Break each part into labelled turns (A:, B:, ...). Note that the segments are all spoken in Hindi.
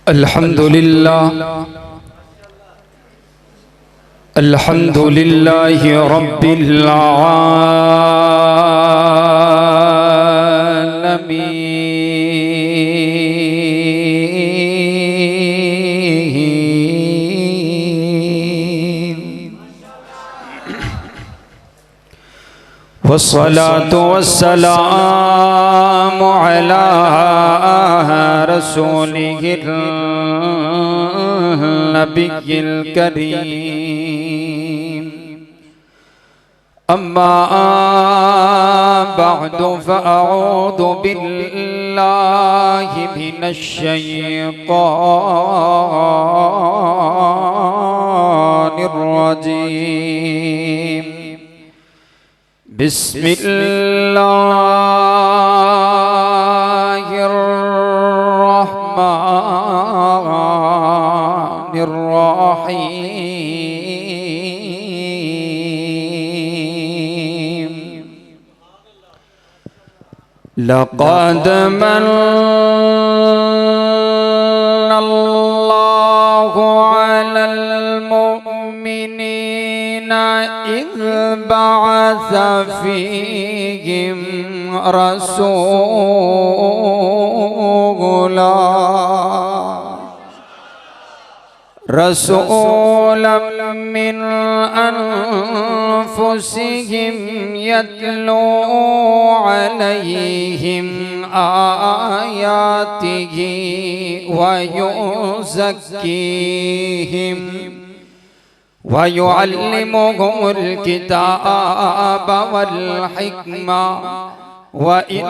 A: अल्हम्दुलिल्लाहि रब्बिल आलमीन वस्सलातु वस्सलामु अला रसूलिहिल नबिय्यिल करीम अम्मा बअदु फअऊदु बिल्लाहि मिनश शैतानिर रजीम बिस्मिल्लाहिर रहमानिर रहीम लक़द मन्नल्लाहु अलल मुअमिनीना इज़ बअस फ़ीहिम रसूलन मिन अनफुसिहिम यत्लू अलैहिम आयातिही व युज़क्कीहिम व युअल्लिमुहुमुल किताब वल हिक्मा व इन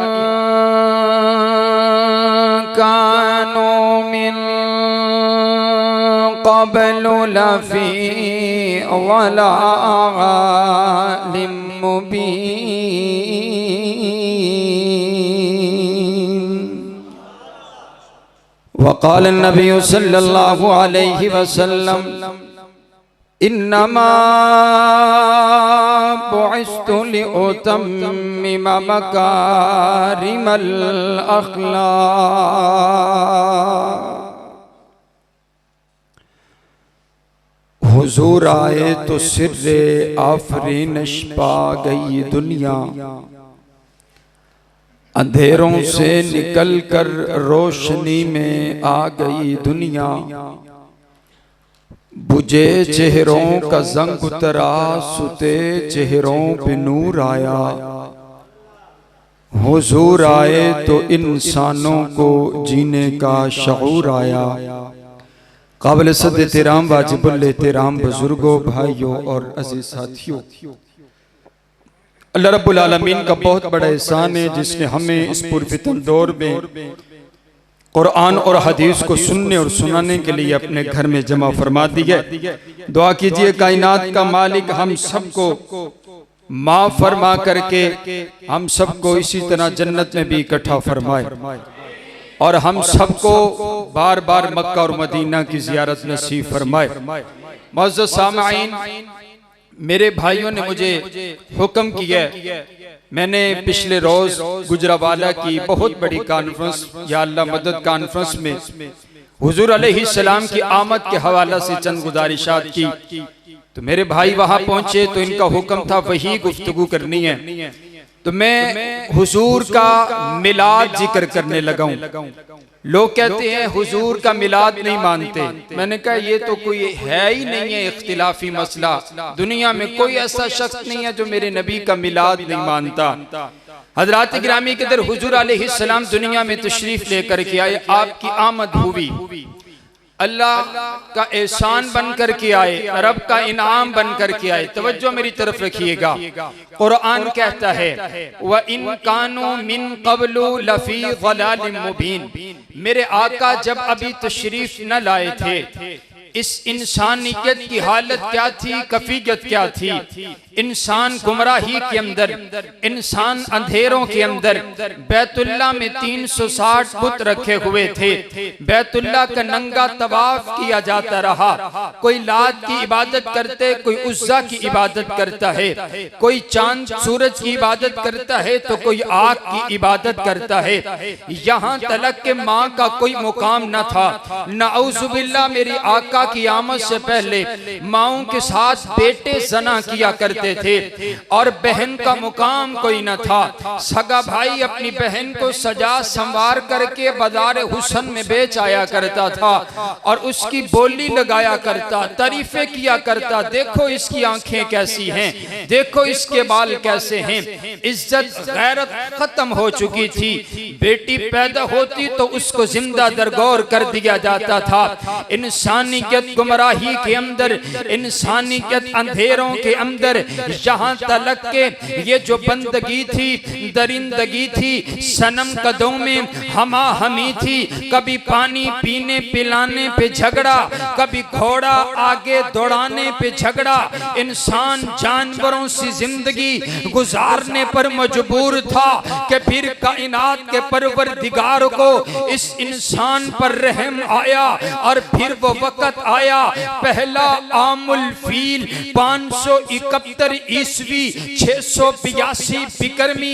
A: कानू मिन क़ब्लु लफ़ी ज़लालिम मुबीन वक़ाल नबी सल्लल्लाहु अलैहि वसल्लम इन्नमा बुइस्तु लिउतम्मिम मकारिमल अख़लाक़। हुजूर आए तो सिर्रे आफरीनश पा गई दुनिया, अंधेरों से निकलकर रोशनी में आ गई दुनिया। बुझे चेहरों का जंग उतरा, सुते चेहरों पे नूर आया। हुजूर आए तो इंसानों को जीने का शऊर आया। काबिल सद एहतराम वाजिबुल एहतराम बुजुर्गों, भाइयों और अजीज साथियों, अल्लाह रब्बुल आलमीन का बहुत बड़ा एहसान है जिसने हमें इस पुरफितन दौर में कुरान और हदीस को सुनने और सुनाने के लिए अपने घर में जमा फरमा दिया। दुआ कीजिए कायनात का मालिक हम सबको माफ फरमा करके हम सबको इसी तरह जन्नत में भी इकट्ठा फरमाए और हम सबको बार बार मक्का और मदीना की ज़ियारत नसीब फरमाए। मुअज़्ज़ज़ सामईन, मेरे भाइयों ने मुझे हुक्म किया, मैंने पिछले रोज गुजरावाला की बहुत बड़ी कॉन्फ्रेंस या अल्लाह मदद कॉन्फ्रेंस में हुजूर अलैहिस्सलाम की आमद के हवाला से चंद गुजारिशात की, तो मेरे भाई वहां पहुंचे तो इनका हुक्म था वही गुफ्तगू करनी है। तो मैं हुजूर का मिलाद जिक्र करने लगा हूं। लोग कहते हैं हुजूर का मिलाद नहीं मानते। मैंने कहा ये तो कोई है ही नहीं है इख्तिलाफी मसला, दुनिया में कोई ऐसा शख्स नहीं है जो मेरे नबी का मिलाद नहीं मानता। हजरात गिरामी के दर हुजूर अलैहिस्सलाम दुनिया में तशरीफ लेकर के आए, आपकी आमद हुई, अल्लाह का एहसान बन कर के आए, रब का इनाम बन कर के आए। तवज्जो मेरी तरफ रखिएगा, कुरान कहता है व इन कानू मिन क़ब्लु लफ़ी ज़लालिम मुबीन। मेरे आका जब अभी तशरीफ न लाए थे इस इंसानियत की हालत क्या थी, कैफियत क्या थी। इंसान गुमराही के अंदर, इंसान अंधेरों के अंदर। बैतुल्लाह में 360 बुत रखे हुए थे। बैतुल्लाह का नंगा तवाफ किया जाता रहा। कोई लात की इबादत करते, कोई उज़्ज़ा की इबादत करता है, कोई चांद सूरज की इबादत करता है तो कोई आग की इबादत करता है। यहाँ तलक के माँ का कोई मुकाम न था। नऊज़ुबिल्लाह, मेरी आका की आमद से पहले माओं के साथ बेटे ज़ना किया करते थे और बहन का मुकाम कोई न था। सगा भाई अपनी बहन को सजा संवार करके बाज़ार हुस्न में बेच आया करता था और उसकी बोली लगाया करता, तारीफें किया करता। देखो इसकी आंखें कैसी हैं, देखो इसके बाल कैसे हैं। इज्जत गैरत खत्म हो चुकी थी। बेटी पैदा होती तो उसको जिंदा दरगोर कर दिया जाता था। इंसानियत गुमराही के अंदर, इंसानियत अंधेरों के अंदर, यहाँ तलक के ये जो बंदगी थी, दरिंदगी थी, सनम कदों में हमा हमी थी। कभी पानी पीने पिलाने पे झगड़ा, कभी घोड़ा आगे दौड़ाने पे झगड़ा। इंसान जानवरों से जिंदगी गुजारने पर मजबूर था कि फिर कायनात के परवरदिगार को इस इंसान पर रहम आया और फिर वो वक्त आया। पहला आमुल फील 571 ईस्वी 682 बिक्रमी,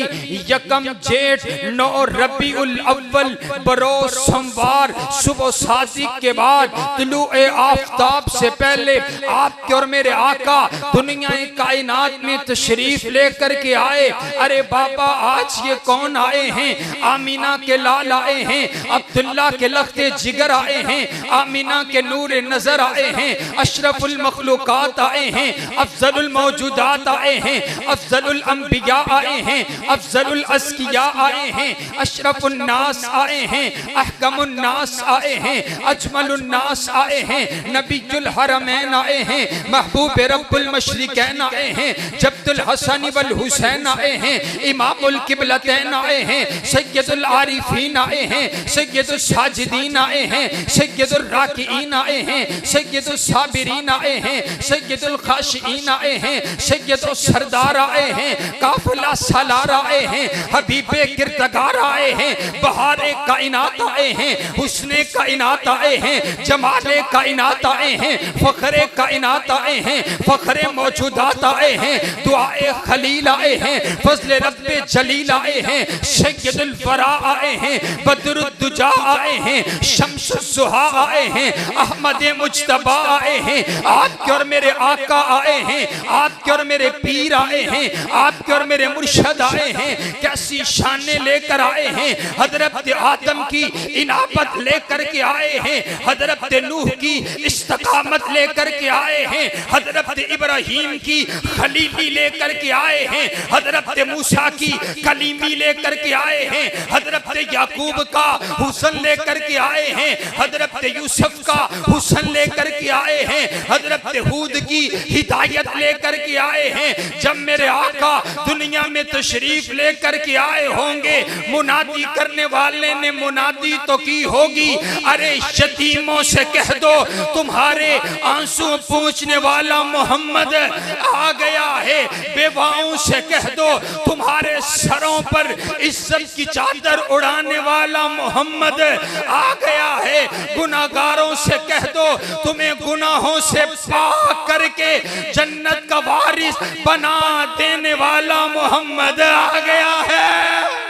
A: यकम जेठ 9 रबीउल अव्वल बरोज सोमवार, सुबह सादिक के बाद तुलुए आफताब से पहले आपके और मेरे आका दुनिया कायनात में तशरीफ लेकर के आए। अरे बाबा, आज ये कौन आए हैं? आमीना के लाल आए हैं, अब्दुल्ला के लख्ते जिगर आए हैं, आमीना के नूर नजर आए हैं, अशरफुल मखलूकात आए हैं, अफजलुल मौजूदात आए हैं, अफजलुल अंबिया आए हैं, अफजलुल अस्किया आए हैं, अशरफुल नास आए हैं, अहकमुन नास आए हैं, अजमलुन नास आए हैं, नबीयुल हरमैन आए हैं, महबूब रब्बुल मशरिकैन आए हैं, जब्दुल हसन वल हुसैन आए हैं, इमामुल किबलतैन आए हैं, सय्यदुल आरिफीन आए हैं, सय्यदुल साजिदीन आए हैं, सय्यदुल राकिईन आए हैं, सय्यदुल साबिरीन आए हैं, सय्यदुल खाशिईन आए हैं, सय्यदुल सरदार आए हैं, काफिला सालार आए हैं, हबीबे किरतगार आए हैं, बहारे कायनात आए हैं, हुस्ने कायनात आए हैं, जमाले कायनात आए हैं, फखरे कायनात आए हैं, फखरे मौजूदात आए हैं, दुआए खलील आए हैं, फजले रब्बे जलील आए हैं, सय्यदुल वरा आए हैं, बदरुद्दुजा आए हैं, शम्सुज़्ज़ुहा आए हैं, अहमद मुज्तबा आए हैं, आपके और मेरे आका आए हैं, आपके और मेरे पीर आए हैं, आपके और मेरे मुर्शद आए हैं। कैसी शाने लेकर आए हैं। हजरत आदम की इनाबत लेकर के आए हैं, हजरत नूह की इस्तकामत लेकर के आए हैं, हजरत इब्राहीम की खलीली लेकर के आए हैं, हजरत मूसा की कलीमी लेकर के आए हैं, हजरत याकूब का हुस्न लेकर के आए हैं, हजरत यूसुफ का हुस्न लेकर के आए हैं, हजरत हूद की हिदायत लेकर के आए हैं। जब मेरे आका दुनिया में तशरीफ लेकर के आए होंगे, मुनादी करने वाले ने मुनादी तो की होगी, अरे यतीमों से कह दो तुम्हारे आंसू पूछने वाला मोहम्मद आ गया है। बेवाओं से कह दो तुम्हारे सरों पर इज्जत की चादर उड़ाने वाला मोहम्मद आ गया है। गुनाहगारों से कह दो तुम्हें गुनाहों से पाक करके जन्नत का वारिस बना देने वाला मोहम्मद आ गया है।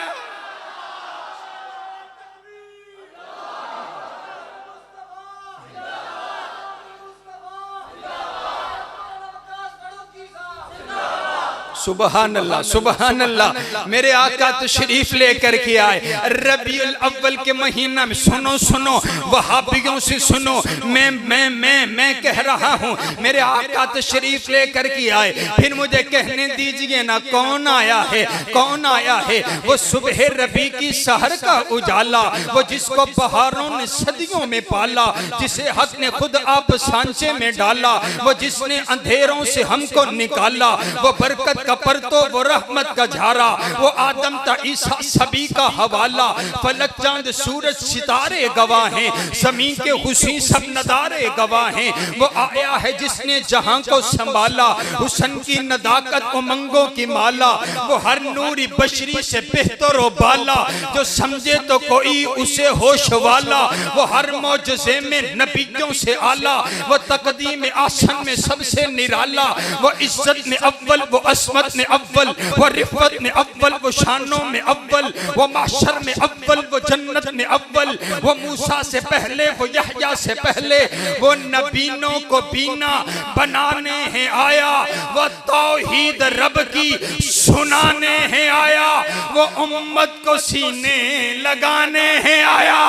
A: सुबहान अल्लाह, सुबहान अल्लाह। मेरे आका तशरीफ लेकर के आए रबीउल अव्वल के महीना में। सुनो सुनो वहाबियों से सुनो, मैं कह रहा हूँ, मेरे आका तशरीफ लेकर के आए। फिर मुझे कहने दीजिए ना कौन आया है, कौन आया है? वो सुबह रबी की सहर का उजाला, वो जिसको बहारों ने सदियों में पाला, जिसे हक ने खुद आप सांचे में डाला, वो जिसने अंधेरों से हमको निकाला, वो बरकत का पर तो वो रहमत का झारा, वो आदम था ईसा सभी का हवाला। फलक चांद सूरज सितारे गवाह हैं, जमीन के हुस्न सब नदारे गवाह हैं। वो आया है जिसने जहां को संभाला, हुस्न की नदाकत उमंगों की माला। वो हर नूरी बशरी से बेहतर हो बाला, जो समझे तो कोई उसे होश वाला। वो हर मौजज़े में नबियों से आला, वो तकदीम आसन में सबसे निराला। वो इज्जत में अव्वल, वो असमत में अव्वल, वो रिफ़त में अव्वल, वो शानों में अव्वल, वो माशर में अव्वल, वो जन्नत में अव्वल। वो मूसा से पहले, वो यहया से पहले, वो नबीनों को बीना बनाने हैं आया। वो तौहीद रब की सुनाने हैं आया, वो उम्मत को सीने लगाने हैं आया।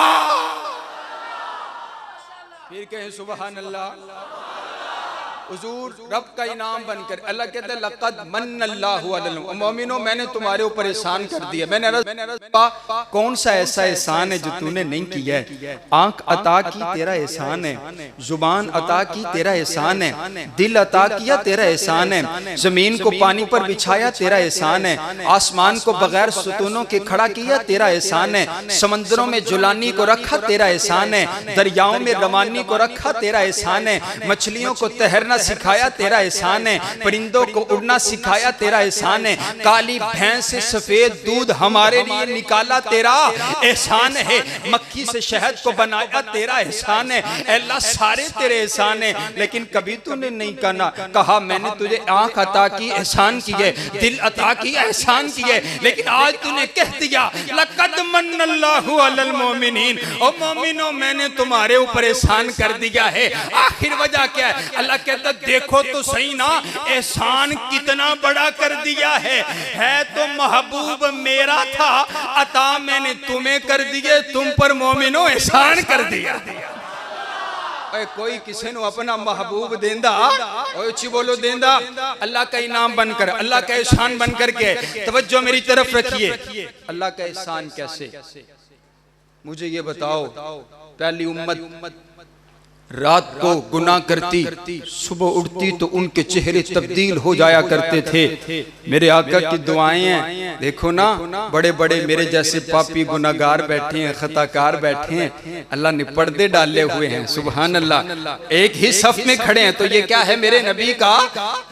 A: फिर कहें सुबहान अल्लाह। हुजूर रब का इनाम बनकर अल्लाह कहते हैं लक़द मन्नल्लाहु अलल मोमिनो, मैंने तुम्हारे ऊपर एहसान कर दिया। मैंने कौन सा ऐसा एहसान है जो तूने नहीं किया है? आंख अता की तेरा एहसान है, जुबान अता की तेरा एहसान है, दिल अता किया तेरा एहसान है, जमीन को पानी पर बिछाया तेरा एहसान है, आसमान को बगैर सुतूनों के खड़ा किया तेरा एहसान है, समंदरों में जुलानी को रखा तेरा एहसान है, दरियाओं में रवानी को रखा तेरा एहसान है, मछलियों को तैरना सिखाया तेरा एहसान है, परिंदों को उड़ना सिखाया तेरा एहसान है, काली भैंस से सफेद दूध हमारे लिए निकाला तेरा एहसान है, मक्खी से शहद को बनाया तेरा एहसान है। अल्लाह सारे तेरे एहसान है, लेकिन कभी तूने नहीं कहा मैंने तुझे आंख अता की एहसान की है, दिल अता की एहसान की है, लेकिन आज तूने कह दिया लक़द मन्नल्लाहु अलल मोमिनीन, ओ मोमिनो मैंने तुम्हारे ऊपर एहसान कर दिया है। आखिर वजह क्या है? अल्लाह कहता देखो तो सही ना एहसान कितना बड़ा कर दिया है तो महबूब मेरा था, अता मैंने तुम्हें कर दिए, तुम पर मोमिनो एहसान कर दिया। कोई किसी को अपना महबूब देंदा, अच्छी बोलो देंदा, अल्लाह का इनाम बनकर, अल्लाह का एहसान बनकर के। तवज्जो मेरी तरफ रखिए, अल्लाह का एहसान कैसे? मुझे ये बताओ, पहली उम्मत रात को गुनाह करती, सुबह उठती तो उनके चेहरे तब्दील हो जाया करते थे। मेरे आका की दुआएं हैं, देखो ना बड़े बड़े मेरे जैसे पापी गुनाहगार बैठे हैं, खताकार बैठे हैं, अल्लाह ने पर्दे डाले हुए हैं। सुभान अल्लाह, एक ही सफ में खड़े हैं। तो ये क्या है? मेरे नबी का,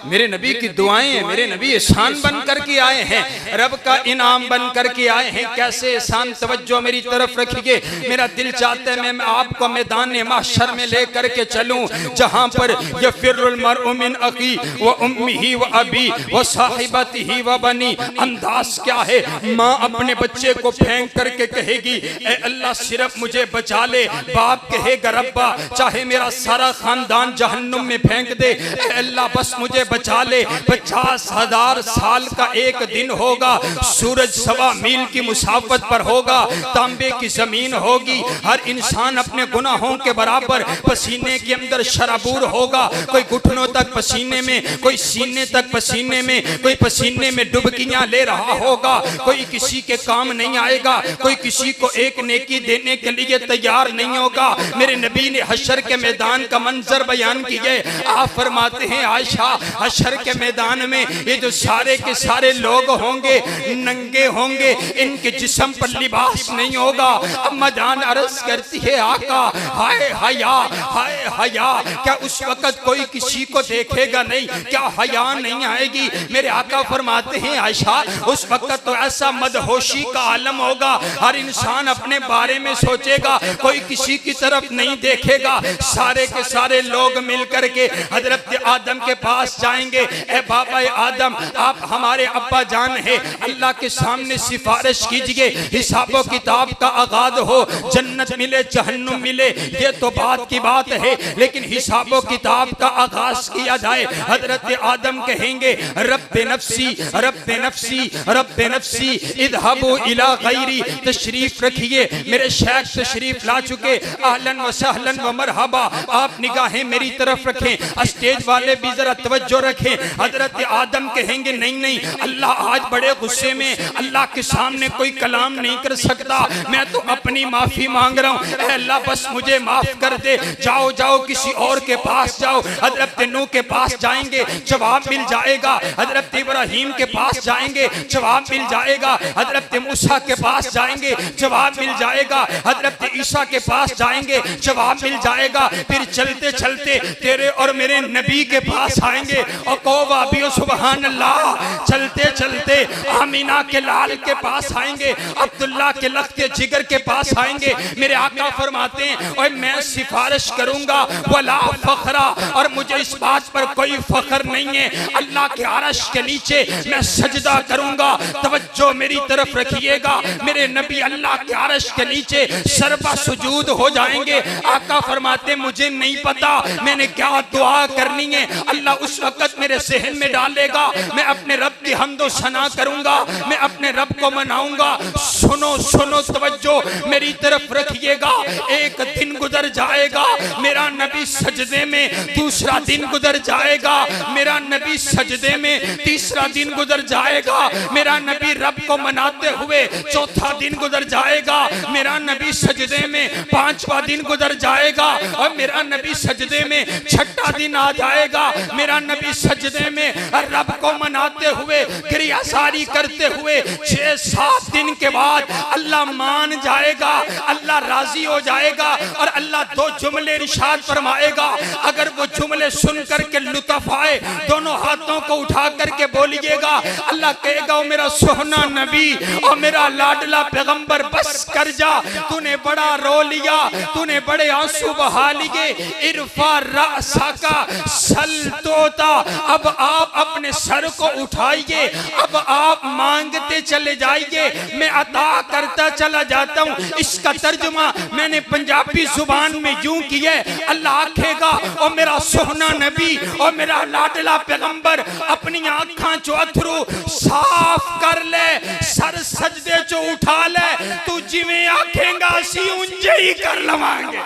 A: मेरे नबी की दुआएं हैं। मेरे नबी एहसान बन करके आए हैं, रब का इनाम बन करके आए हैं। कैसे एहसान? तवज्जो मेरी तरफ रखिए। मेरा दिल चाहता है मैं आपको मैदान महशर में ले करके चलूं, जहां पर यफिरुल मरउ मिन अखी व उम्मिही व अबी व साहिबतिही व बनी। अंदाज क्या है? माँ अपने बच्चे को फेंक करके कहेगी ए अल्लाह सिर्फ मुझे बचा ले। बाप कहेगा रब्बा चाहे मेरा सारा खानदान जहन्नुम में फेंक दे, ए अल्लाह बस मुझे बचा ले। 50,000 साल का एक दिन होगा, सूरज 1.25 मील की मुसाफत पर होगा, तांबे की जमीन होगी, हर इंसान अपने गुनाहों के बराबर पसीने के अंदर शराबूर होगा। कोई घुटनों तक पसीने में, कोई सीने तक पसीने में, कोई पसीने में डुबकियां ले रहा होगा। कोई किसी के काम नहीं आएगा, कोई किसी को एक नेकी देने के लिए तैयार नहीं होगा। मेरे नबी ने हशर के मैदान का मंजर बयान किए। आप फरमाते हैं आयशा, हशर के मैदान में ये जो सारे के सारे लोग होंगे नंगे होंगे, इनके जिस्म पर लिबास नहीं होगा। अम्मा जान अर्ज करती है आका हाय हया, हाय हया, क्या उस वक्त कोई किसी को देखेगा नहीं? क्या हया नहीं आएगी? मेरे आका फरमाते हैं आयशा, उस वक्त तो ऐसा मदहोशी का आलम होगा, हर इंसान अपने बारे में सोचेगा, कोई किसी की तरफ नहीं देखेगा। सारे के सारे लोग मिलकर के हजरत आदम के पास जाएंगे। ए बाबा आदम, आप हमारे अब्बा जान है, अल्लाह के सामने सिफारिश कीजिए, हिसाबो किताब का आगाज हो, जन्नत मिले जहन्नुम मिले ये तो बात की बात है, लेकिन हिसाबो किताब का आगाज किया जाए। हजरत आदम कहेंगे रब्बे नफ्सी रब्बे नफ्सी रब्बे नफ्सी इधहबू इला गैरी। तशरीफ रखिए, मेरे शेख तशरीफ ला चुके, अहलन व सहलन व मरहबा। आप निगाहें मेरी तरफ रखें, स्टेज वाले भी जरा तवज्जो रखें। हजरत आदम कहेंगे नहीं नहीं, अल्लाह आज बड़े गुस्से में, अल्लाह के सामने कोई कलाम नहीं कर सकता, मैं तो अपनी माफी मांग रहा हूँ, अल्लाह बस मुझे माफ कर दे। जाओ जाओ किसी और के पास जाओ। हजरत नूह के पास जाएंगे, जवाब मिल जाएगा। हजरत इब्राहीम के पास जाएंगे, जवाब मिल जाएगा। हजरत मूसा के पास जाएंगे, जवाब मिल जाएगा। हजरत ईसा के पास जाएंगे, जवाब मिल जाएगा। फिर चलते चलते तेरे और मेरे नबी के पास आएंगे और कहो वाबियो सुभान अल्लाह। चलते चलते आमीना के लाल के पास आएंगे, अब्दुल्ला के लख्ते जिगर के पास आएंगे। मेरे आका फरमाते हैं और मैं सिफारिश करूंगा वला फखरा, और मुझे इस बात पर कोई फख्र नहीं है, अल्लाह के अर्श के नीचे मैं सजदा करूंगा। तवज्जो मेरी तरफ रखिएगा, मेरे नबी अल्लाह के अर्श के नीचे सरबा सुजूद हो जाएंगे। आका फरमाते मुझे नहीं पता मैंने क्या दुआ करनी है, अल्लाह उस वक्त मेरे ज़हन में डालेगा। मैं अपने रब की हम्दो सना करूंगा, मैं अपने रब को मनाऊंगा। सुनो सुनो तवज्जो मेरी तरफ रखिएगा। एक दिन गुजर जाएगा, मेरा नबी सजदे में, दूसरा दिन गुजर जाएगा, मेरा नबी सजदे में, तीसरा दिन गुजर जाएगा, मेरा नबी रब को मनाते हुए, चौथा दिन गुजर जाएगा, मेरा नबी सजदे में, पांचवा दिन गुजर जाएगा और मेरा नबी सजदे में, छठा दिन आ जाएगा, मेरा नबी सजदे में रब को मनाते हुए, क्रियासारी करते हुए 6-7 दिन के बाद अल्लाह मान जाएगा, अल्लाह राजी हो जाएगा और अल्लाह 2 जुमले इरशाद फरमाएगा। अगर वो जुमले सुन करके लुत्फ आए, दोनों हाथों को उठा करके बोलिएगा। अल्लाह कहेगा ओ मेरा सोहना नबी और मेरा लाडला पैगंबर बस कर जा, तूने बड़ा रो लिया, तूने बड़े आंसू बहा लिए। इरफा रासा का सल तोता, अब आप अपने सर को उठाइए, अब आप मांगते चले जाइए, मैं अता करता चला जाता हूँ। इसका तर्जुमा मैंने पंजाबी जुबान में यूं किया, अल्लाह आखेगा और मेरा सोहना नबी और मेरा लाडला पैगंबर अपनी आंखां चो अथरू साफ कर ले, सर सजदे चो उठा ले, तू जिवें आखेगा असी उंजे ही कर लवांगे।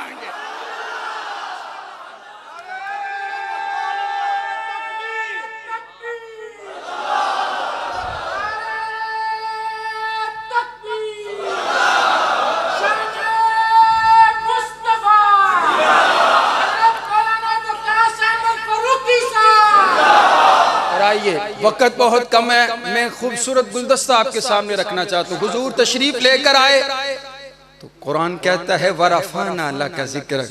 A: वक्त बहुत कम है, मैं खूबसूरत गुलदस्ता आपके सामने रखना चाहता हूँ। हुजूर तशरीफ लेकर आए तो कुरान कहता है वरफ़अना लका ज़िक्रक।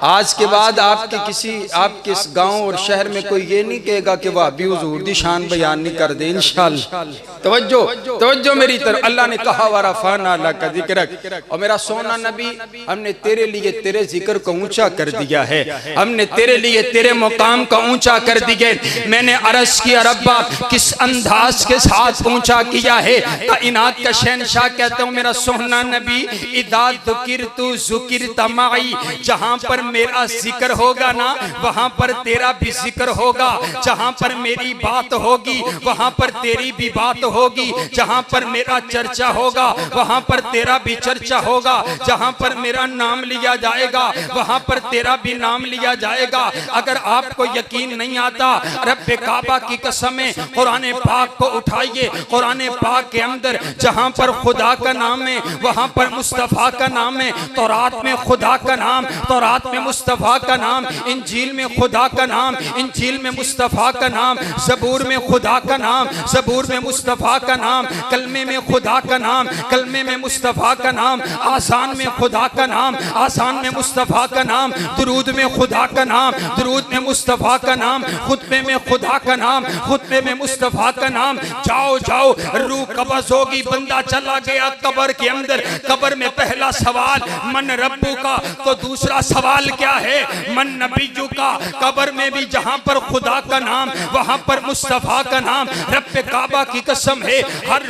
A: आज के बाद आपके इस गांव और शहर में कोई ये नहीं कहेगा कि वाह भी हुजूर दी शान बयान नहीं कर दे इंशाअल्लाह। तवज्जो मेरी तरफ। अल्लाह ने कहा वरफ़अना लका ज़िक्रक, और मेरा सोना नबी हमने तेरे लिए तेरे जिक्र को ऊंचा कर दिया है, हमने तेरे लिए तेरे मुकाम को ऊंचा कर दिया। मैंने अर्ज़ किया रब्बा किस अंदाज के साथ ऊंचा किया है। कायनात का शहंशाह कहता हूँ मेरा सोना नबी इदा ज़ुकिरतु ज़ुकिरत माई, जहाँ पर मेरा जिक्र होगा ना वहां पर तेरा भी जिक्र होगा, जहां पर मेरी बात होगी वहां पर तेरी भी बात होगी, जहां पर मेरा चर्चा होगा वहां पर तेरा भी चर्चा होगा, जहां पर मेरा नाम लिया जाएगा वहां पर तेरा भी नाम लिया जाएगा। अगर आपको यकीन नहीं आता, रब्बे काबा की कसम है, कुरान पाक को उठाइए, कुरान पाक के अंदर जहां पर खुदा का नाम है वहां पर मुस्तफा का नाम है। तौरात में खुदा का नाम, तौरात में मुस्तफा का नाम, इंजील में खुदा का नाम, इंजील में मुस्तफा का नाम, ज़बूर में खुदा का नाम, ज़बूर में मुस्तफा का नाम, कलमे में खुदा का नाम, कलमे में मुस्तफा का नाम, आसान में खुदा का नाम, आसान में मुस्तफा का नाम, दुरूद में खुदा का नाम, दुरूद में मुस्तफा का नाम, खुतबे में खुदा का नाम, खुतबे में मुस्तफा का नाम। जाओ जाओ रूह कब्ज़ होगी, बंदा चला गया कब्र के अंदर, कब्र में पहला सवाल मन रब्बू का, तो दूसरा सवाल क्या है मन नबीयू का। कब्र में भी जहां पर खुदा का नाम वहां पर मुस्तफा का नाम। रब्बे काबा की कसम है, हर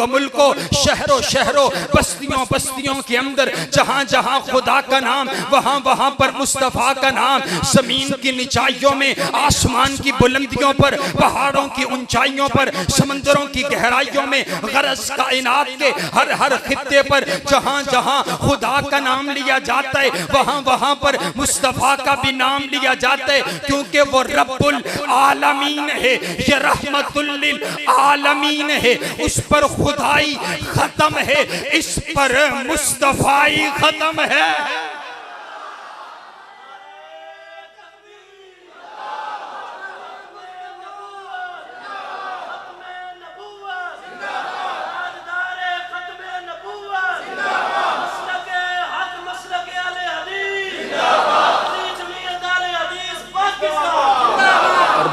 A: मुल्को शहरों शहरों बस्तियों बस्तियों के अंदर जहां जहां खुदा का नाम वहां वहां पर मुस्तफा का नाम। जमीन की निचाइयों में, आसमान की बुलंदियों पर, पहाड़ों की ऊंचाइयों पर, समंदरों की गहराइयों में, गरज कायनात के हर हर खित्ते पर जहां जहां खुदा का नाम लिया जाता है वहां वहां पर मुस्तफा का भी नाम लिया जाता है, क्योंकि वो रब्बुल आलमीन है, ये रहमतुल लिल आलमीन है। उस पर खुदाई खत्म है, इस पर मुस्तफाई खत्म है।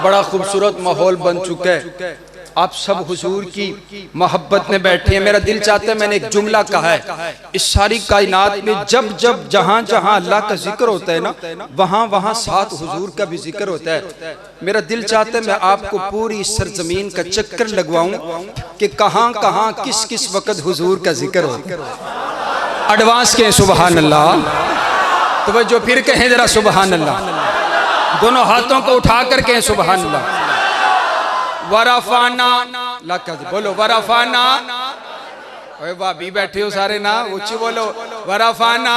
A: बड़ा खूबसूरत माहौल बन चुका है, आप सब हुजूर की मोहब्बत में बैठे हैं। मेरा दिल चाहता है, मैंने एक जुमला कहा है, इस सारी कायनात में जब जब जहां जहां अल्लाह का जिक्र होता है ना, वहां वहां साथ हुजूर का भी जिक्र होता है। मेरा दिल चाहता है मैं आपको पूरी सरजमीन का चक्कर लगवाऊं कि कहां कहां किस किस वक्त हुजूर का जिक्र हो। एडवांस के सुबहान अल्लाह, तो जो फिर कहें जरा सुबहान अल्लाह, दोनों हाथों को उठा कर कहें सुबहान अल्लाह। वरफाना बोलो, वरफाना, भाभी बैठे हो सारे ना, ऊंची बोलो, वरफाना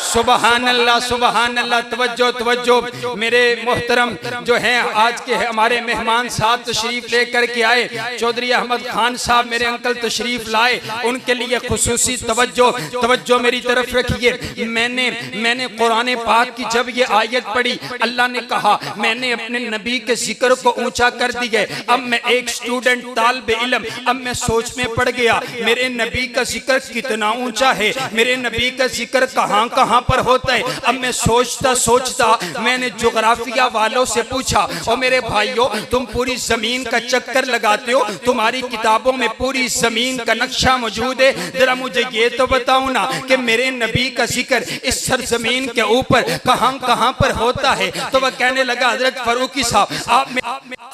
A: सुबहान अल्लाह सुबहान अल्लाह। तवज्जो तवज्जो, मेरे मोहतरम जो हैं आज के हमारे मेहमान साहब तशरीफ लेकर के आए, चौधरी अहमद खान साहब मेरे अंकल तशरीफ लाए, उनके लिए खुसूसी तवज्जो तवज्जो मेरी तरफ रखिए। मैंने कुरान पाक की जब ये आयत पढ़ी, अल्लाह ने कहा मैंने अपने नबी के जिक्र को ऊंचा कर दिया। अब मैं एक स्टूडेंट तालिब इल्म, अब मैं सोच में पड़ गया मेरे नबी का जिक्र कितना ऊंचा है, मेरे नबी का जिक्र कहाँ कहाँ पर होता है। अब मैं सोचता सोचता मैंने जोग्राफिया वालों से पूछा, और मेरे भाइयों तुम पूरी जमीन का चक्कर लगाते हो, तुम्हारी किताबों में पूरी जमीन का नक्शा मौजूद है, जरा मुझे ये तो बताओ ना कि मेरे नबी का जिक्र इस सरजमीन के ऊपर कहां कहां पर होता है। तो वह कहने लगा हजरत फारूकी साहब आप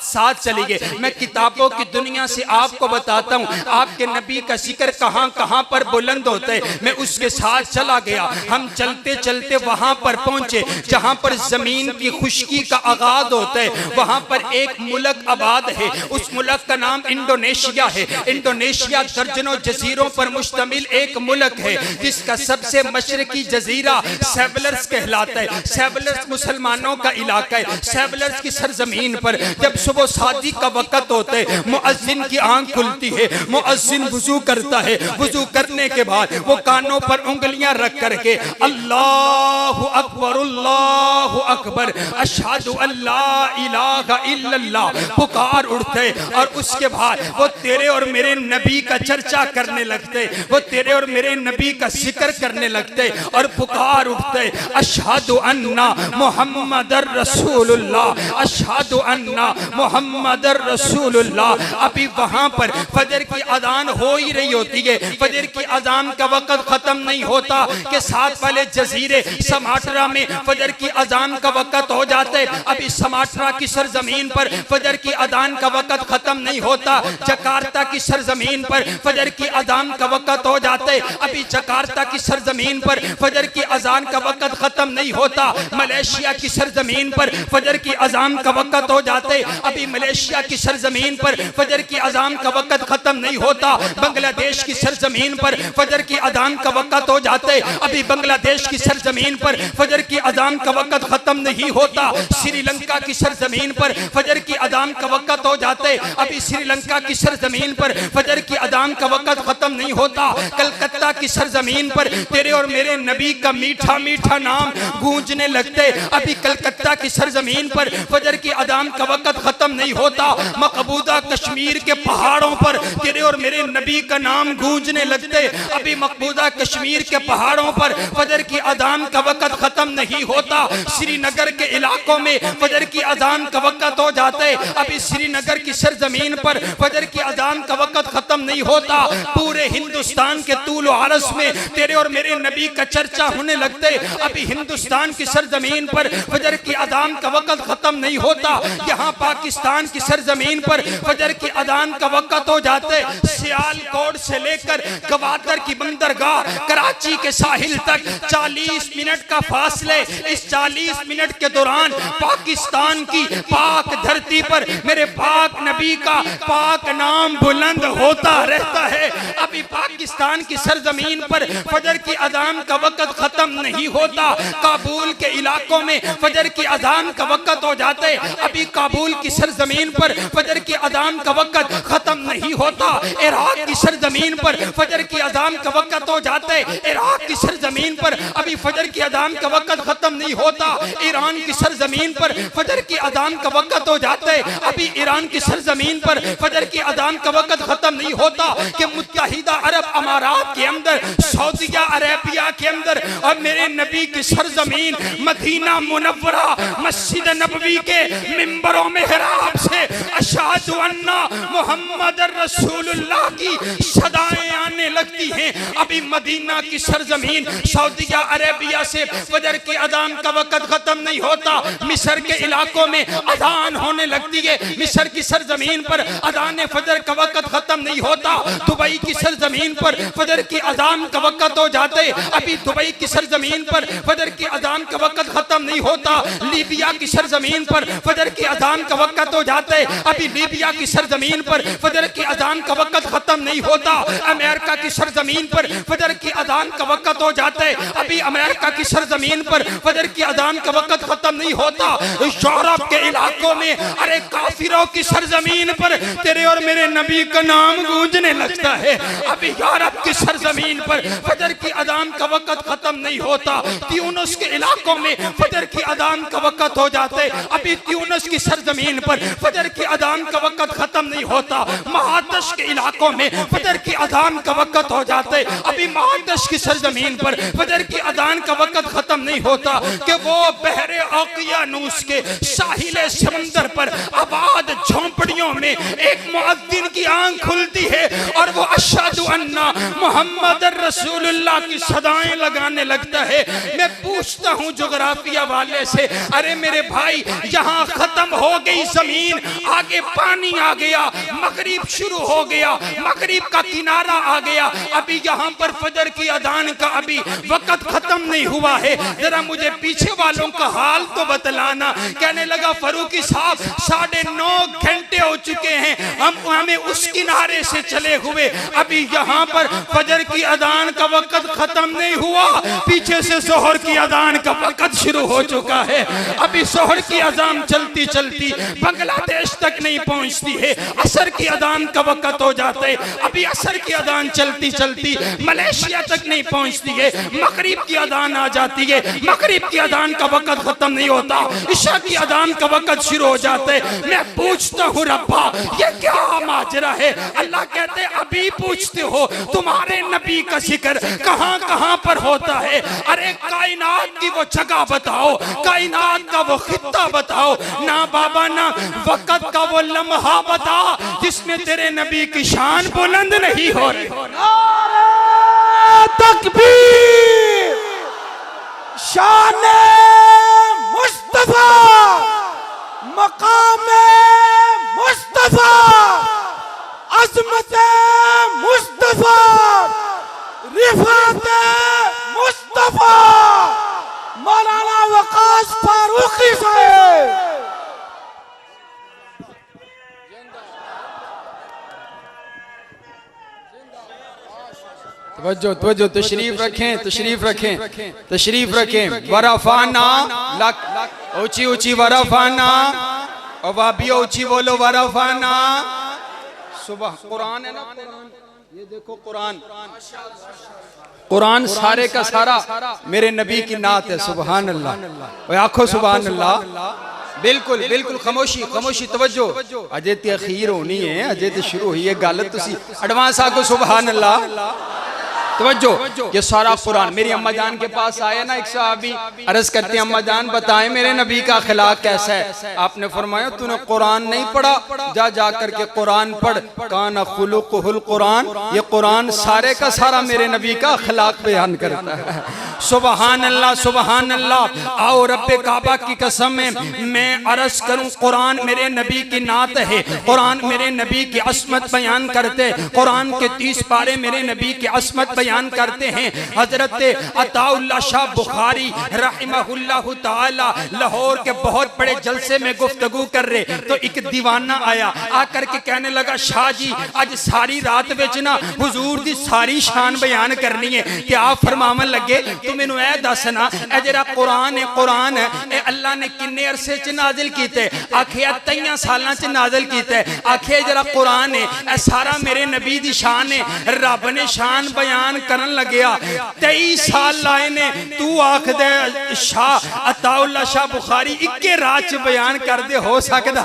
A: साथ चलिए, मैं किताबों की दुनिया से आपको बताता हूँ आपके नबी का जिक्र कहां कहां पर बुलंद होता है। मैं उसके साथ चला गया, हम चलते चलते वहां पर पहुंचे जहां पर जमीन की खुश्की का आगाज होता है। वहां पर एक मुल्क आबाद है, उस मुल्क का नाम इंडोनेशिया है। इंडोनेशिया दर्जनों जजीरों पर मुश्तमिल एक मुल्क है, जिसका सबसे मशरकी जजीरा सेबलर्स कहलाता है। सेबलर्स मुसलमानों का इलाका है। सेबलर्स की सरजमीन पर जब सुबह शादी का वक्त होता है, मुअज्जिन की आंख खुलती है, मुअज्जिन वुजू करता है, वुजू करने के बाद वो कानों पर उंगलियां रख करके अल्लाहु अकबर अल्लाहु अकबर अशहदु अल्ला इलाहा इल्लल्लाह पुकार उठते, और उसके बाद वो तेरे और मेरे नबी का चर्चा करने लगते, वो तेरे और मेरे नबी का जिक्र करने लगते और पुकार उठते, अशहदु अन्ना मुहम्मदर रसूलुल्लाह, अशहदु अन्ना मुहम्मदर रसूलुल्लाह। अभी वहां पर फजर की अजान हो ही रही होती है, फजर की अजान का वक्त खत्म नहीं होता कि साथ वाले जजीरे समाट्रा में फजर की अजान का वक्त हो जाते। अभी समाट्रा की सरजमीन पर फजर की अजान का वक्त खत्म नहीं होता। जकार्ता की सरजमीन पर फजर की अजान का वक्त हो जाते। अभी जकार्ता की सरजमीन पर फजर की अजान का वक्त खत्म नहीं होता। मलेशिया की सरजमीन पर फजर की अजान का वक्त हो जाते। अभी मलेशिया की सरजमीन पर फजर की अजान का वक्त खत्म नहीं होता। बांग्लादेश की सरजमीन पर फजर की अजान का वक्त हो जाते। अभी बांग्लादेश की सरजमीन पर फजर की अजान का वक्त खत्म नहीं होता। श्रीलंका की सरजमीन पर फजर की अजान का वक्त हो जाते। अभी श्रीलंका की सरजमीन पर फजर की अजान का वक्त खत्म नहीं होता। कलकत्ता की सरजमीन पर तेरे और मेरे नबी का मीठा मीठा नाम गूंजने लगते। अभी कलकत्ता की सरजमीन पर फजर की अजान का वक्त खत्म नहीं होता। मकबूदा कश्मीर के पहाड़ों पर तेरे और मेरे नबी का नाम गूंजने लगते। अभी मकबूदा कश्मीर के पहाड़ों पर फजर की अजान का वक्त खत्म नहीं होता। श्रीनगर के इलाकों में फजर की अजान का वक्त हो जाते। अभी श्रीनगर की सरजमीन पर फजर की अजान का वक्त खत्म नहीं होता। पूरे हिंदुस्तान के तूल और अरस में तेरे और मेरे नबी का चर्चा होने लगते। अभी हिंदुस्तान की सरजमीन पर फजर की अजान का वक्त खत्म नहीं होता। यहाँ पाकिस्तान की सरजमीन पर फजर की अजान का वक्त हो जाते। सियालकोट से लेकर गवादर की बंदरगाह कराची के साहिल तक 40 मिनट का फासले। इस 40 मिनट के दौरान पाकिस्तान की पाक धरती पर मेरे पाक नबी का पाक नाम बुलंद होता रहता है। अभी पाकिस्तान की सरजमीन पर फजर की अजान का वक्त खत्म नहीं होता। काबुल के इलाकों में फजर की अजान का वक्त हो जाते। अभी काबुल की सरजमीन पर फजर की अजान का वक्त खत्म नहीं होता। इराक की सरजमीन पर फजर की अजान का वक्त हो जाते। इराक की सरजमीन पर अभी फजर की अजान का वक्त खत्म नहीं होता, ईरान की सरजमीन पर फजर की अजान का वक्त हो जाता है। अभी ईरान की सरजमीन पर फजर की अजान का वक्त खत्म नहीं होता कि मुत्तहिदा अरब अमारात के अंदर, सऊदी अरेबिया के अंदर और मेरे नबी की सरजमीन मदीना मुनव्वरा मस्जिद नबवी के मिंबरों में हिराब से अशहदु अन्ना मुहम्मद रसूलुल्लाह की सदाएं आने लगती हैं। अभी मदीना की सरजमीन सऊदी अरेबिया से फजर की अजान का वक्त खत्म नहीं होता, मिस्र के इलाकों में अजान होने लगती है। मिस्र की सरजमीन पर अजान फजर का वक्त खत्म नहीं होता, दुबई की सरजमीन पर फजर की अजान का वक्त हो जाते। अभी दुबई की सरजमीन पर फजर की अजान का वक्त खत्म नहीं होता, लीबिया की सरजमीन पर फजर की अजान का वक्त हो जाते। अभी लीबिया की सरजमीन पर फजर की अजान का वक्त खत्म नहीं होता, अमेरिका की सरजमीन पर फजर की अजान का वक्त हो जाते। अभी अमेरिका की सरजमीन पर फजर की अजान का वक्त खत्म नहीं होता, यूरोप के इलाकों में अरे काफिरों की सरजमीन पर तेरे और मेरे नबी का नाम गूंजने लगता है। अभी यूरोप की सरजमीन पर फजर की अजान का वक्त खत्म नहीं होता, ट्यूनिस के इलाकों में फजर की अजान का वक्त हो जाते। अभी ट्यूनिस की सरजमीन पर फजर की अजान का वक्त खत्म नहीं होता, महादश के इलाकों में फजर की अजान का वक्त हो जाते। अभी महादश की सरजमीन पर फजर की अजान का वक्त खत्म नहीं होता कि वो बहरे औकियानूस के साहिल समंदर पर आबाद झोंपड़ियों में एक मुअज्जिन की आंख खुलती है और वो अशहदु अन्ना मुहम्मद रसूलुल्लाह की सदाएं लगाने लगता है। मैं पूछता हूँ जोग्राफिया वाले से, अरे मेरे भाई यहाँ खत्म हो गई जमीन, आगे पानी आ गया, मगरिब शुरू हो गया, मगरिब का किनारा आ गया, अभी यहाँ पर फजर की अजान का अभी वक्त खत्म नहीं हुआ है। जरा मुझे पीछे वालों का हाल तो बतलाना। कहने लगा फरूकी साहब 9.5 घंटे हो चुके हैं, हम हमें उस किनारे से चले हुए, अभी यहाँ पर फजर की अजान का वक्त खत्म नहीं हुआ, पीछे से जोहर की अजान का वक्त शुरू हो चुका है। अभी जोहर की अजान चलती चलती बांग्लादेश तक नहीं पहुंचती है, असर की अजान का वक्त हो जाता है। अभी असर की अजान चलती चलती मलेशिया तक नहीं पहुंचती है, मगरिब की अजान आ जाती है, मगरिब की अजान का वक्त खत्म नहीं होता, इशा की अजान का वक्त शुरू हो जाता है। मैं पूछता हूँ रब्बा ये क्या माजरा है? अल्लाह कहते अभी पूछते हो, तुम्हारे नबी का जिक्र कहां कहां पर होता है? अरे कायनात की वो जगह बताओ, कायनात का वो खित्ता बताओ ना बाबा, ना वक्त का वो लम्हा बता जिसमें तेरे नबी की शान बुलंद नहीं हो रही।
B: तकबीर, शाने मुस्तफा, मकामे मुस्तफा, अज़मते मुस्तफा, रिफाते मुस्तफा, मौलाना वकास फारूकी साहब।
A: तवज्जो तशरीफ रखें, तशरीफ रखें, तशरीफ रखें। वरफाना लक, ऊंची ऊंची वरफाना, और वाबियो ऊंची बोलो वरफाना। सुबह कुरान है ना, कुरान ये देखो, कुरान कुरान सारे का सारा मेरे नबी की नात है। सुभान अल्लाह, आखो सुभान अल्लाह। बिल्कुल बिल्कुल, खामोशी खामोशी, तवज्जो। अजय ते अखीर होनी है, अजय ते शुरू हुई है गल, तुसी एडवांस आखो सुभान अल्लाह। तवज्जो, ये सारा कुरान। मेरी अम्मा जान के पास आया ना एक सहाबी, अर्ज करते हैं अम्मा जान बताएं मेरे नबी का अखलाक कैसा है? आपने फरमाया तूने कुरान नहीं पढ़ा, जा जा करके कुरान पढ़, काना खुलुकुहुल कुरान, ये कुरान सारे का सारा मेरे नबी का अखलाक बयान करता है। सुबहान अल्लाह, सुबहान अल्लाह। आओ रब्बे काबा की कसम है, मैं अर्ज करूं कुरान मेरे नबी की नात है, कुरान मेरे नबी की अस्मत बयान करते, कुरान के 30 पारे मेरे नबी की अस्मत बयान करते हैं। हजरत अताउल्लाह शाह बुखारी रहमहुल्लाह ताला लाहौर के बहुत बड़े जलसे में गुफ्तगू कर रहे, तो एक दीवाना आया, आकर के कहने लगा शाह जी आज सारी रात विच ना हुजूर दी सारी शान बयान करनी है, कि आप फरमावन लगे तू मैनू ए दसना ए जरा कुरान है, कुरान है अल्लाह ने किन्ने अरसे च नाजिल कीते, आखे 23 सालां च नाजिल कीते। आखे जरा कुरान है सारा मेरे नबी दी शान है, रब ने शान बयान करन लगया 23 साल लाए ने। तू आख दे शाह अताउल्ला शाह बुखारी इक्के रात च बयान कर दे, हो सकदा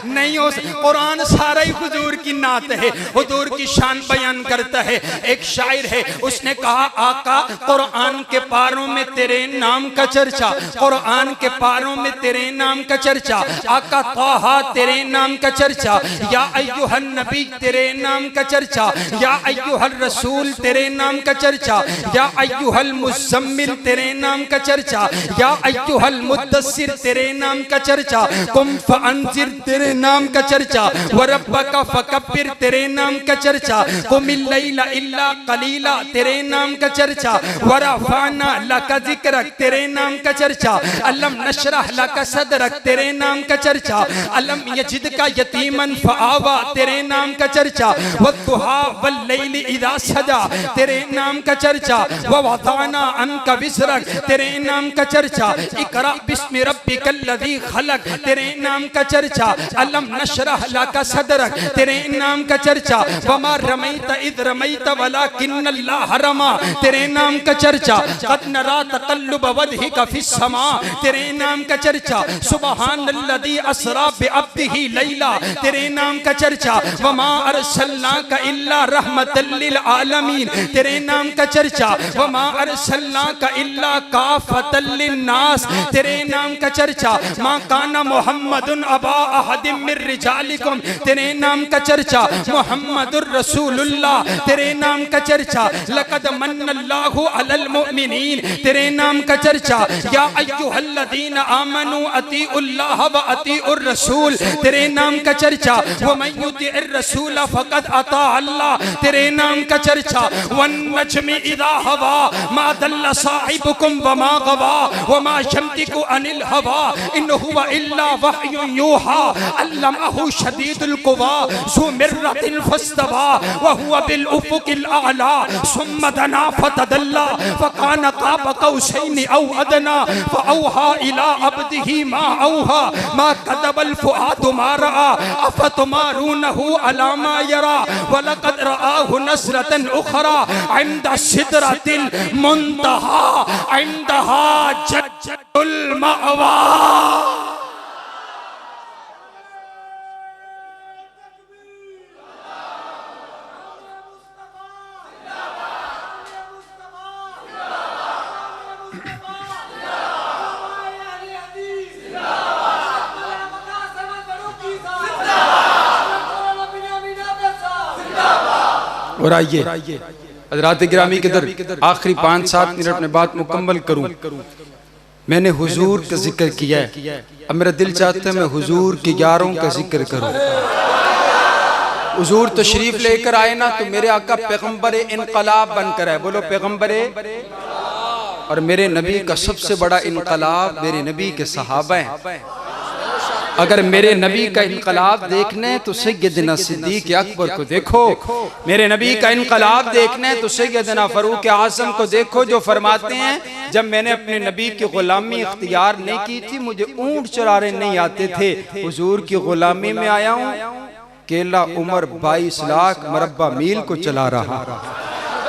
A: नहीं हो। कुरान सारा ही हुजूर की नात है, हुजूर की शान बयान करता है। एक शायर है, उसने कहा आका कुरान के पारों में तेरे नाम का चर्चा, कुरान के पारों में तेरे नाम का चर्चा, आका ताहा तेरे नाम का चर्चा, या अय्युहन नबी तेरे नाम का चर्चा, या अय्युहल रसूल तेरे नाम का चर्चा, या अय्युहल मुज़म्मिल तेरे नाम का चर्चा, या अय्युहल मुद्दस्सिर तेरे नाम का चर्चा, कुम फअंज़िर तेरे नाम का चर्चा, व रब्बका फकब्बिर तेरे नाम का चर्चा, कुमिल लैला इल्ला कलीला तेरे नाम का चर्चा, व रफ़अना लका ज़िक्रक तेरे नाम का चर्चा, अलम नशरह लका सदरक तेरे नाम का चर्चा, अलम यजिदका यतीमन फआवा तेरे नाम का चर्चा, वद्दुहा वल्लैलि इज़ा सजा तेरे नाम का चर्चा, व वज़अना अन्का विज़रक तेरे नाम का चर्चा, इक़रा बिस्मि रब्बिकल लज़ी खलक तेरे नाम का चर्चा, अलम नशरह लका सदरक तेरे नाम का चर्चा, वमा रमैत इज़ रमैत वलाकिन्नल्लाह रमा तेरे नाम का चर्चा, क़द नरा तक़ल्लुब वजहिका फ़िस्समा तेरे नाम का चर्चा, सुब्हानल्लज़ी असरा बिअब्दिही लैला तेरे नाम का चर्चा, वमा अरसलनाका इल्ला रहमतल लिल आलमीन तेरे नाम का चर्चा, वमा अरसलनाका इल्ला काफ़तल लिन्नास तेरे नाम का चर्चा, मा काना मुहम्मदुन अबा अहदिम मिर रिजालिकुम तेरे नाम का चर्चा, मुहम्मदुर रसूलुल्लाह तेरे नाम का चर्चा, लक़द मन्नल्लाहु अलल मुमिनीन तेरे नाम का चर्चा, या अय्युहल्लज़ीना आमनू अतीउल्लाह व अतीउर रसूल तेरे नाम का चर्चा, व मन युतिइर रसूल फ़क़द अता अल्लाह तेरे नाम का चर्चा, वन नज्मि इज़ा हवा मा दल्ला साहिबुकुम व मा गवा व मा यंतिकु अनिल हवा इन हुवा इल्ला वह्युन यूहा अल्लमहु शदीदुल कुवा ज़ु मिर्रतिन फस्तवा व हुवा बिल उफ़ुक़िल आला सुम्मा दना फतदल्ला फ़कान क़ाब क़ौसैनि औ अदना फ़अौहा इला अब्दिही मा औहा मा कदबल फ़ुआदु मा रआ अफ़तुमारूनहु अला मा यरा व लक़द रआहु नज़रतन उख़रा इंदा सिदरतिल मुंतहा इंदहा जन्नतुल मअवा। और आइए हज़रात गिरामी के दर आखिरी 5-7 मिनट में बात मुकम्मल करूं। मैंने हुजूर का जिक्र किया है, अब मेरा दिल चाहता है मैं हुजूर के यारों का जिक्र करूं। हुजूर तशरीफ लेकर आए ना तो मेरे आका पैगंबरे इनकलाब बनकर आए, बोलो पैगंबरे। और मेरे नबी का सबसे बड़ा इनकलाब मेरे नबी के सहाबा हैं। अगर मेरे नबी का इनकलाब देखना है तो सैयदना सिद्दीक़ अकबर को देखो, मेरे नबी का इनकलाब देखना है तो सैयदना फ़ारूक आज़म को देखो, जो फरमाते हैं जब मैंने अपने नबी की ग़ुलामी इख्तियार नहीं की थी, मुझे ऊँट चराने नहीं आते थे, हुजूर की ग़ुलामी में आया हूँ। केला उमर 22 लाख मरबा मील को चला रहा।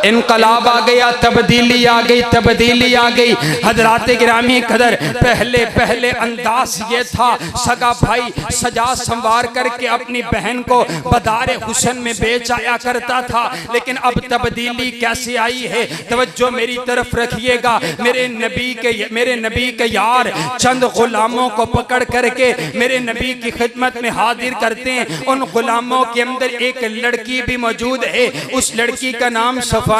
A: इनकलाब आ गया, तब्दीली आ गई, तब्दीली आ गई। हज़रात गिरामी कदर पहले पहले अंदाज ये था, सगा भाई सजा संवार करके अपनी बहन को बदारे हुसन में बेच आया करता था, लेकिन अब तब्दीली कैसे आई है, तवज्जो मेरी तरफ रखिएगा। मेरे नबी के यार चंद गुलामों को पकड़ करके मेरे नबी की खिदमत में हाजिर करते हैं। उन गुलामों के अंदर एक लड़की भी मौजूद है, उस लड़की का नाम है।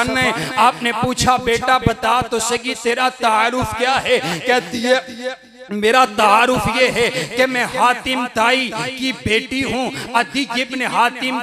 A: आपने पूछा बेटा बता तो सही तेरा तारुफ क्या है, कहती है मेरा तारुफ ये है कि मैं हातिम ताई की बेटी हूँ, अदीक इब्न हातिम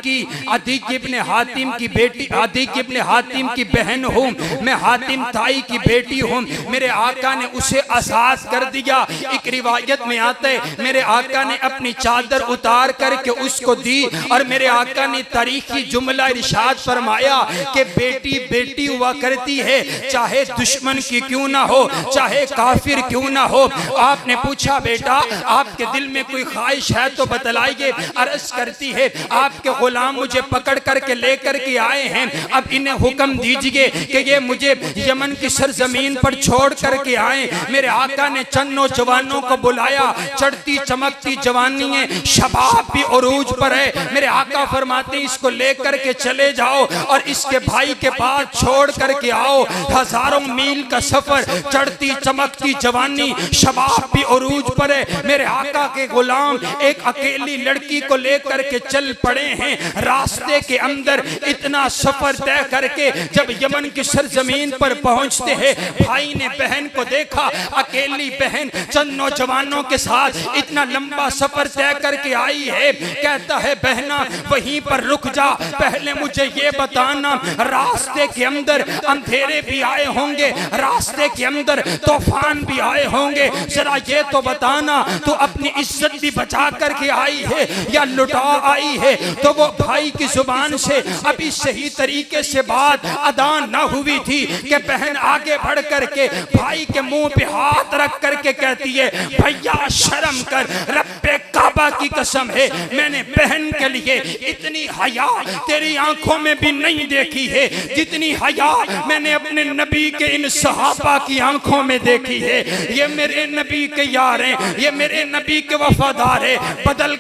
A: की बेटी, अदीक इब्न हातिम की बहन हूँ, मैं हातिम ताई की बेटी हूँ। मेरे आका ने उसे आज़ाद कर दिया। एक रिवायत में आता है मेरे आका ने अपनी चादर उतार करके उसको दी और मेरे आका ने तारीखी जुमला इरशाद फरमाया कि बेटी बेटी हुआ करती है, चाहे दुश्मन की क्यों ना हो, चाहे काफिर क्यों ना हो। आप आपने पूछा बेटा आपके दिल में कोई ख्वाहिश है तो बतलाइए। अर्ज करती है आपके गुलाम मुझे पकड़ करके लेकर के आए हैं, अब इन्हें हुक्म दीजिए कि ये मुझे यमन की सरजमीन पर छोड़ करके आए। मेरे आका ने चंद नौजवानों को बुलाया, चढ़ती चमकती जवानी है, शबाब भी उरूज पर है। मेरे आका फरमाते इसको लेकर के चले जाओ और इसके भाई के पास छोड़ करके आओ। हजारों मील का सफर, चढ़ती चमकती जवानी, शबाब भी उरूज पर है। मेरे आका के गुलाम एक अकेली लड़की को लेकर के चल पड़े हैं। रास्ते के अंदर इतना सफर तय करके जब यमन की सरजमीन पर पहुंचते हैं, भाई ने बहन को देखा, अकेली बहन चंद नौजवानों के साथ इतना लंबा सफर तय करके आई है। कहता है बहना वहीं पर रुक जा, पहले मुझे ये बताना रास्ते के अंदर अंधेरे भी आए होंगे, रास्ते के अंदर तूफान भी आए होंगे, जरा ये तो बताना तो अपनी इज्जत भी बचा करके आई है या लुटा आई है। तो वो भाई की जुबान से अभी सही तरीके से बात अदा न हुई थी कि बहन आगे बढ़ करके भाई के मुंह पे हाथ रख करके कहती है भैया शर्म कर, रब्बे काबा की कसम है मैंने बहन के लिए इतनी हया तेरी आंखों में भी नहीं देखी है जितनी हया मैंने अपने नबी के इन सहाबा की आंखों में देखी है। ये मेरे नबी के यार हैं, ये मेरे नबी के वफादार है। बदल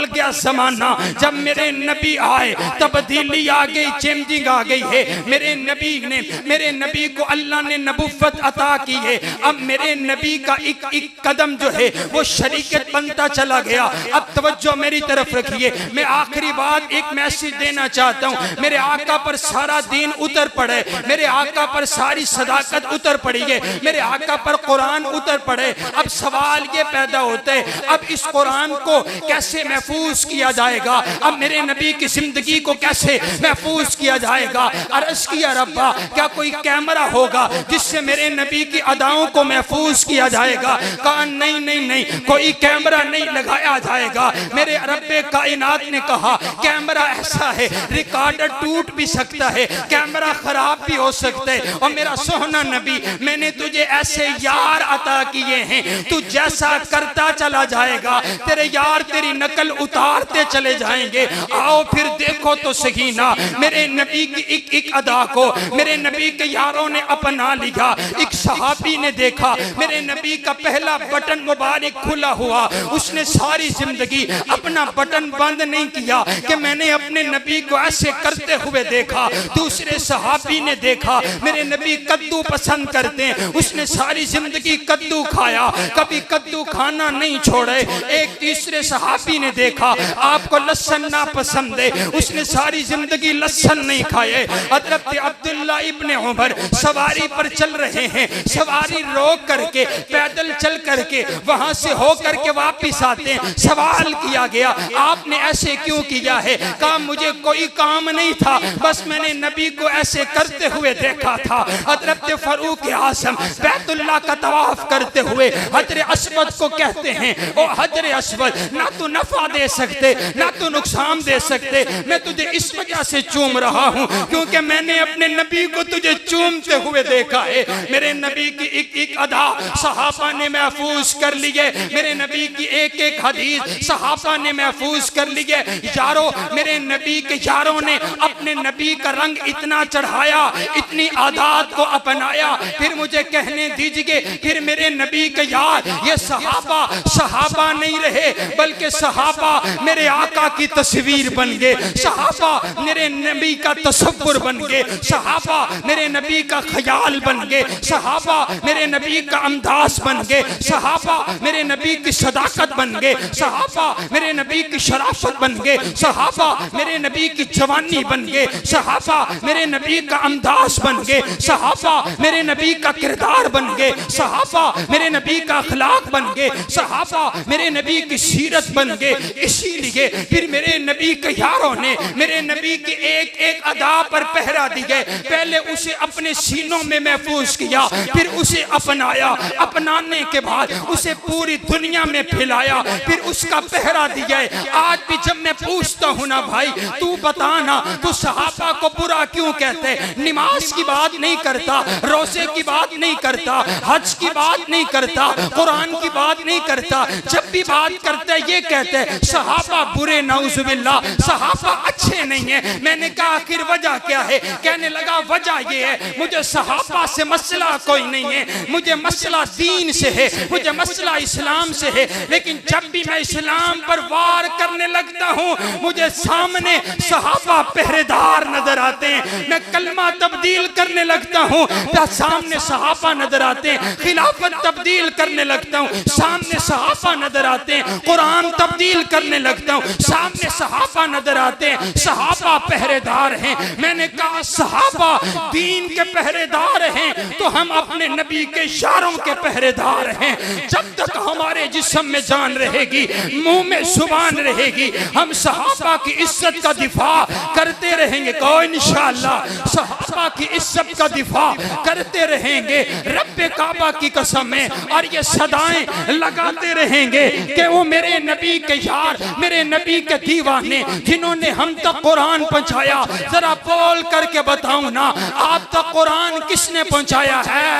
A: गया जमाना, जब मेरे नबी आए तब्दीली आ गई, चेंजिंग आ गई है। मेरे नबी को अल्लाह ने नबुव्वत अता की है। अब मेरे नबी का एक कदम जो है वो शरीयत बनता चला गया। अब तवज्जो मेरी तरफ रखिए, मैं आखिरी बात एक मैसेज देना चाहता हूँ। मेरे आका पर सारा दीन उतर पड़े, मेरे आका पर सारी सदाकत उतर पड़ी है, मेरे आका पर कुरान उतर पड़े। अब सवाल ये पैदा होते हैं अब इस कुरान को कैसे महफूज किया जाएगा, अब मेरे नबी की जिंदगी को कैसे महफूज किया जाएगा। अर्ज किया रब्बा क्या कोई कैमरा होगा जिससे मेरे नबी की अदाओं को महफूज किया जाएगा। कहा नहीं नहीं नहीं, कोई कैमरा नहीं लगाया जाएगा। मेरे रब्बे कायनात ने कहा कैमरा ऐसा है रिकॉर्डर टूट भी सकता है, कैमरा खराब भी हो सकता है। और मेरा सोहना नबी मैंने तुझे ऐसे यार अता किए हैं, तू जैसा करता चला जाएगा तेरे यार तेरी नकल उतारते चले जाएंगे। आओ फिर देखो तो सही ना मेरे नबी की एक अदा को मेरे नबी के यारों ने अपना लिया। एक सहाबी ने देखा मेरे नबी का पहला बटन मुबारक खुला हुआ, उसने सारी जिंदगी अपना बटन बंद नहीं किया कि मैंने अपने नबी को ऐसे करते हुए देखा। दूसरे सहाबी ने देखा मेरे नबी कद्दू पसंद करते हैं, उसने सारी जिंदगी कद्दू खाया, कभी कद्दू खाना नहीं छोड़े। एक तीसरे सहाबी ने देखा आपको लहसुन ना पसंद है, उसने सारी जिंदगी लहसुन नहीं खाए। हज़रत अब्दुल्ला इब्ने उमर सवारी पर चल रहे हैं, सवारी रोक करके पैदल चल करके वहां से हो करके वापिस आते हैं। सवाल किया गया आपने ऐसे क्यों किया है? कहा मुझे कोई काम नहीं था, बस मैंने नबी को ऐसे करते हुए देखा था। हज़रत फारूक आज़म बैतुल्लाह का तवाफ करते हुए हजर अस्वद को कहते हैं ओ हजर अस्वद ना तो नफा दे सकते ना तो नुकसान दे सकते, मैं तुझे इस वजह से चूम रहा हूँ क्योंकि मैंने अपने नबी को तुझे चूमते हुए देखा है। मेरे नबी की एक अदा सहाबा ने महफूज कर लिए, मेरे नबी की एक हदीस सहाबा ने महफूज कर लिए। यारों मेरे नबी के यारों ने अपने नबी का रंग इतना चढ़ाया, इतनी आदात को अपनाया। फिर मुझे कहने दीजिए फिर मेरे नबी के यार ये सहाबा नहीं रहे बल्कि सहाबा मेरे आका की तस्वीर बन गए, सहाबा मेरे नबी का तसव्वुर बन गए, सहाबा मेरे नबी का ख्याल बन गए, सहाबा मेरे नबी का अंदाज बन गए, सहाबा मेरे नबी की सदाकत बन गए, सहाबा मेरे नबी की शराफत बन गए, सहाबा मेरे नबी की जवानी बन गए, सहाबा मेरे नबी का अंदाज बन गए, सहाबा मेरे नबी का किरदार बन गए, सहाबा मेरे नबी का अखलाक बन गए, सहाबा मेरे नबी की सीरत बन गए। इसीलिए फिर मेरे नबी के यारों ने मेरे नबी की एक अदा पर पहरा दिए। पहले उसे अपने सीनों में महफूज किया, फिर उसे अपनाया, अपनाने के बाद उसे पूरी दुनिया में फैलाया, फिर उसका पहरा दिया। आज भी जब मैं पूछता हूँ ना भाई तू बताना तू सहाबा को बुरा क्यों कहते, नमाज की बात नहीं करता, रोजे की बात नहीं करता, हज की बात नहीं करता, करता, कुरान की बात नहीं करता। जब भी बात करता है ये कहते हैं सहाबा बुरे, नाउजुबिल्लाह, सहाबा अच्छे नहीं है। मैंने कहा आखिर वजह क्या है? कहने लगा वजह ये है, मुझे सहाबा से मसला कोई नहीं है, मुझे मसला दीन से है, मुझे मसला इस्लाम से है। लेकिन जब भी मैं इस्लाम पर वार करने लगता हूँ मुझे सामने सहाबा पहरेदार नजर आते हैं। मैं कलमा तब्दील करने लगता हूँ तो सामने सहाबा नजर आते हैं। खिलाफत तब्दील करने लगता हूँ सामने सहाबा नजर आते हैं। कुरान तब्दील करने लगता हूँ सामने सहाबा नजर आते हैं। सहाबा पहरेदार हैं। मैंने कहा सहाबा दीन के पहरेदार हैं तो हम अपने नबी के इशारों के पहरेदार हैं। जब तक हमारे जिस्म में जान रहेगी, मुंह में जुबान रहेगी, हम सहाबा की इज्जत का दिफा करते रहेंगे। कहो इंशाअल्लाह सहाबा की इज्जत का दिफा करते रहेंगे रब्बे काबा की कसम है। और ये सदाएं लगाते रहेंगे कि वो मेरे नबी के यार, मेरे नबी के दीवाने जिन्होंने हम तक कुरान पहुंचाया। जरा बोल करके बताऊं ना, आप तक कुरान किसने पहुंचाया है?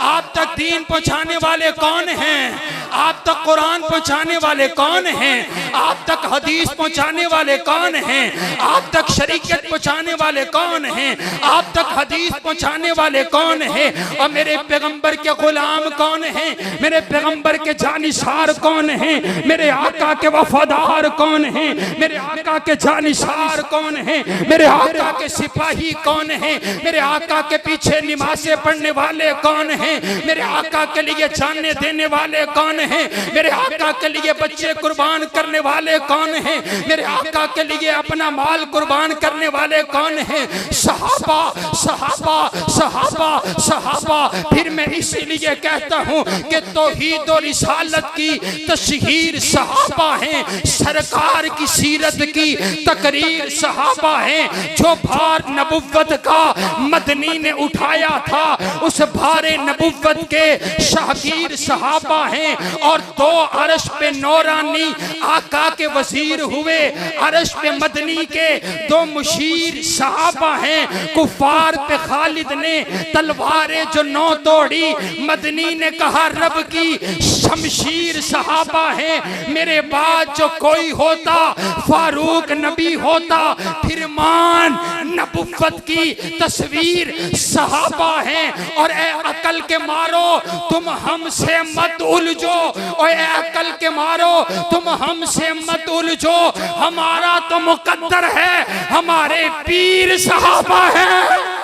A: आप तक दीन पहुंचाने वाले कौन हैं? आप तक कुरान पहुंचाने वाले कौन हैं? आप तक हदीस पहुंचाने वाले कौन हैं? आप तक शरीयत पहुंचाने वाले कौन हैं? आप तक हदीस पहुंचाने वाले कौन हैं? और मेरे पैगंबर के गुलाम कौन हैं? मेरे पैगंबर के जानिसार कौन हैं? मेरे आका के वफादार कौन हैं? मेरे आका के जानिसार कौन हैं? मेरे आका के सिपाही कौन हैं? मेरे आका के पीछे नमाज़ें पढ़ने वाले कौन हैं? मेरे आका के लिए जानने देने वाले कौन हैं? मेरे आका के लिए बच्चे कुर्बान करने वाले कौन हैं? मेरे आका के लिए अपना माल कुर्बान करने वाले कौन हैं? सहाबा सहाबा सहाबा सहाबा। फिर मैं इसीलिए कहता हूँ कि तौहीद और रिसालत की तशहीर सहाबा हैं, सरकार की सीरत की तकरीर सहाबा हैं। जो भार नबुव्वत का मदनी ने उठाया था उस भारे नबुव्वत के शाहगीर सहाबा हैं। और दो अरश पे नौरानी आका के वजीर हुए, अरश पे मदनी के दो मुशीर सहाबा हैं। कुफार पे खालिद ने तलवारें जो नौ तोड़ी, मदनी ने कहा रब की शमशीर सहाबा हैं। मेरे बाद जो कोई होता फारूक नबी होता। फिर मान नबुव्वत की तस्वीर सहाबा हैं। और ए अकल के मारो तुम हमसे मत उलझो, और ए अकल के मारो तुम हमसे मत उलझो। हमारा तो मुकद्दर है, हमारे पीर सहाबा हैं।